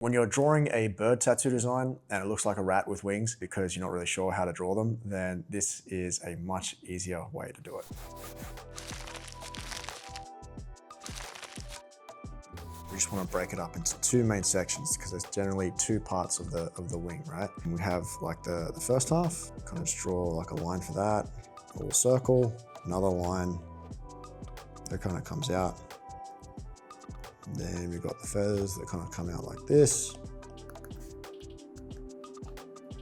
When you're drawing a bird tattoo design and it looks like a rat with wings because you're not really sure how to draw them, then this is a much easier way to do it. We just want to break it up into two main sections because there's generally two parts of the wing, right? And we have like the first half, kind of just draw like a line for that, a little circle, another line that kind of comes out. Then we've got the feathers that kind of come out like this.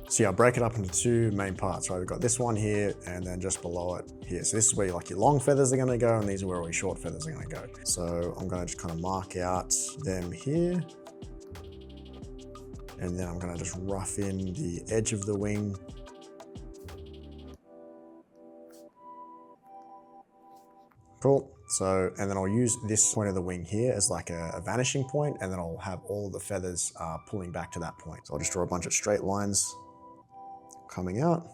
So yeah, I'll break it up into two main parts, right? We've got this one here and then just below it here. So this is where like your long feathers are gonna go and these are where all your short feathers are gonna go. So I'm gonna just kind of mark out them here. And then I'm gonna just rough in the edge of the wing. Cool. So, and then I'll use this point of the wing here as like a vanishing point, and then I'll have all the feathers pulling back to that point. So I'll just draw a bunch of straight lines coming out.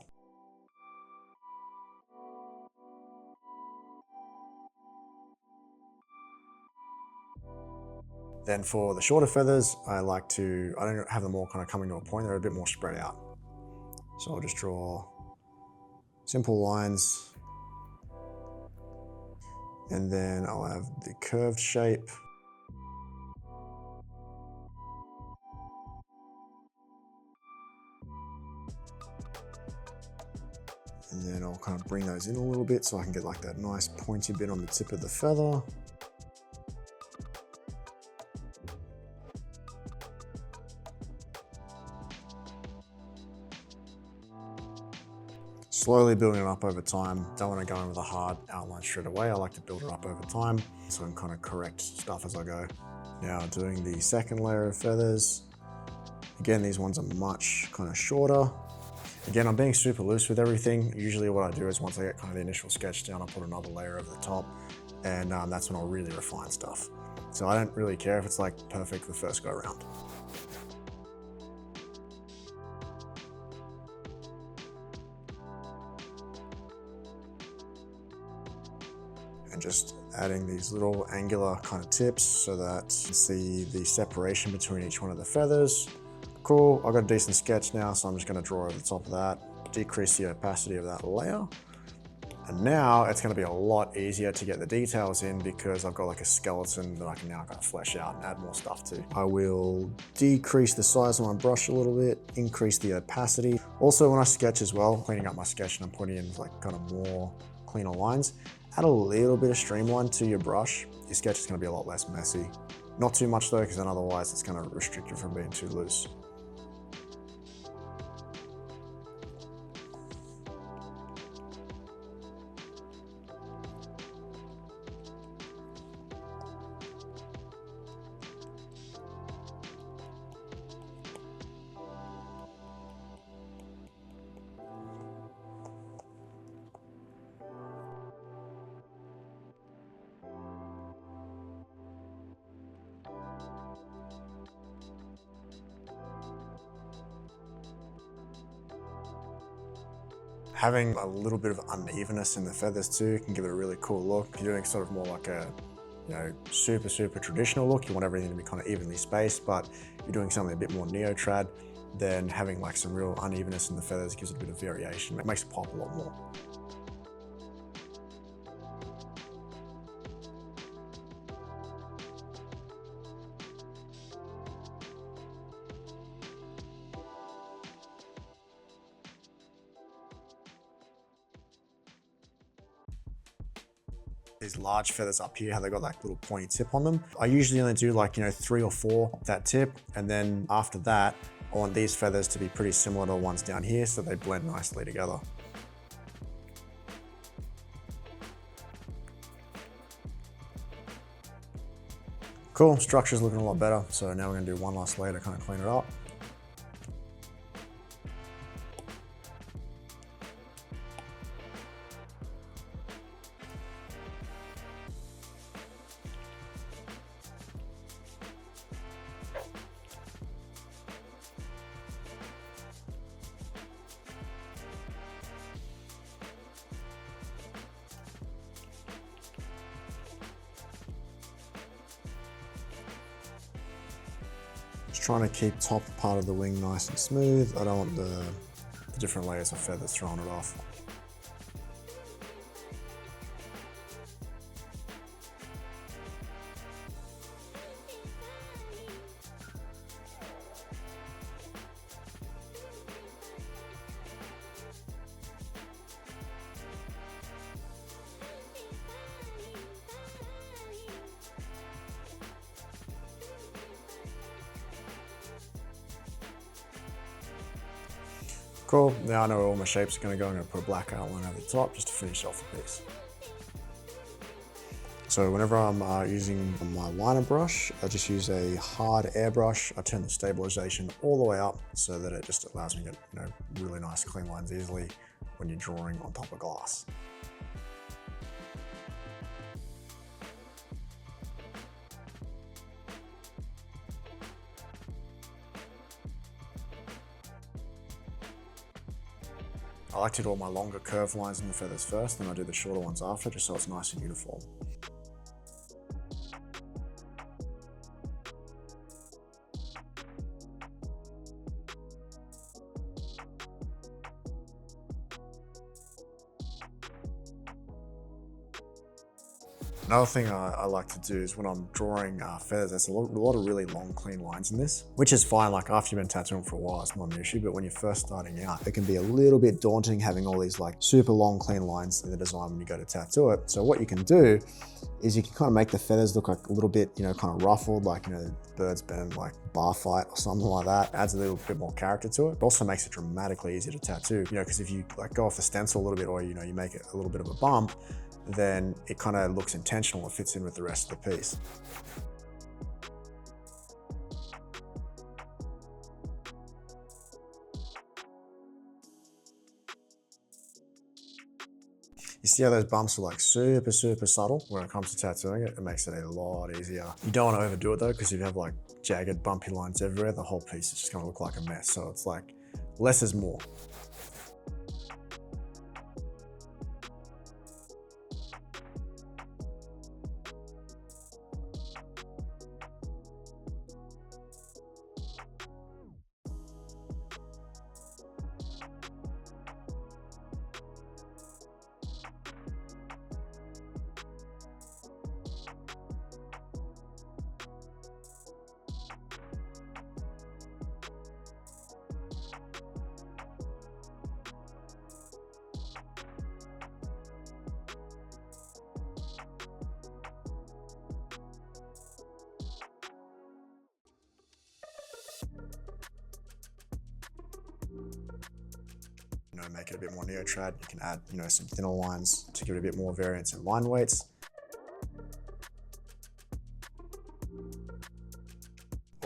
Then for the shorter feathers, I don't have them all kind of coming to a point, they're a bit more spread out. So I'll just draw simple lines. And then I'll have the curved shape. And then I'll kind of bring those in a little bit so I can get like that nice pointy bit on the tip of the feather. Slowly building it up over time. Don't want to go in with a hard outline straight away. I like to build it up over time so I can kind of correct stuff as I go. Now doing the second layer of feathers. Again, these ones are much kind of shorter. Again, I'm being super loose with everything. Usually what I do is once I get kind of the initial sketch down, I'll put another layer over the top and that's when I'll really refine stuff. So I don't really care if it's like perfect the first go around. And just adding these little angular kind of tips so that you see the separation between each one of the feathers. Cool, I've got a decent sketch now, so I'm just gonna draw over the top of that, decrease the opacity of that layer. And now it's gonna be a lot easier to get the details in because I've got like a skeleton that I can now kind of flesh out and add more stuff to. I will decrease the size of my brush a little bit, increase the opacity. Also when I sketch as well, cleaning up my sketch and I'm putting in like kind of more cleaner lines, add a little bit of streamline to your brush. Your sketch is gonna be a lot less messy. Not too much though, because then otherwise it's gonna restrict you from being too loose. Having a little bit of unevenness in the feathers too can give it a really cool look. If you're doing sort of more like a, super traditional look, you want everything to be kind of evenly spaced, but if you're doing something a bit more neo-trad, then having like some real unevenness in the feathers gives it a bit of variation. It makes it pop a lot more. These large feathers up here, how they got like little pointy tip on them. I usually only do like, 3 or 4 that tip. And then after that, I want these feathers to be pretty similar to the ones down here so they blend nicely together. Cool, structure's looking a lot better. So now we're gonna do one last layer to kind of clean it up. trying to keep top part of the wing nice and smooth. I don't want the different layers of feathers throwing it off. Cool, now I know where all my shapes are going to go. I'm going to put a black outline over the top just to finish off the piece. So whenever I'm using my liner brush, I just use a hard airbrush. I turn the stabilization all the way up so that it just allows me to get really nice clean lines easily when you're drawing on top of glass. I like to do all my longer curved lines in the feathers first, then I do the shorter ones after, just so it's nice and uniform. Another thing I like to do is when I'm drawing feathers, there's a lot of really long, clean lines in this, which is fine. Like after you've been tattooing for a while, it's not an issue, but when you're first starting out, it can be a little bit daunting having all these like super long, clean lines in the design when you go to tattoo it. So what you can do is you can kind of make the feathers look like a little bit, kind of ruffled, like, the bird's been in like bar fight or something like that. Adds a little bit more character to it. It also makes it dramatically easier to tattoo, because if you like go off the stencil a little bit, or, you make it a little bit of a bump, then it kind of looks intentional. It fits in with the rest of the piece. You see how those bumps are like super, super subtle? When it comes to tattooing it, it makes it a lot easier. You don't want to overdo it though, because if you have like jagged, bumpy lines everywhere, the whole piece is just gonna look like a mess. So it's like, less is more. Make it a bit more neo-trad. You can add, some thinner lines to give it a bit more variance in line weights.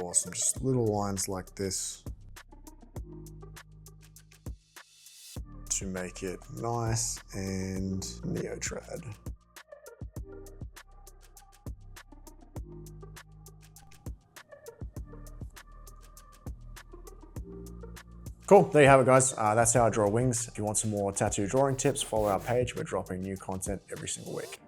Or some just little lines like this to make it nice and neo-trad. Cool, there you have it guys. That's how I draw wings. If you want some more tattoo drawing tips, follow our page. We're dropping new content every single week.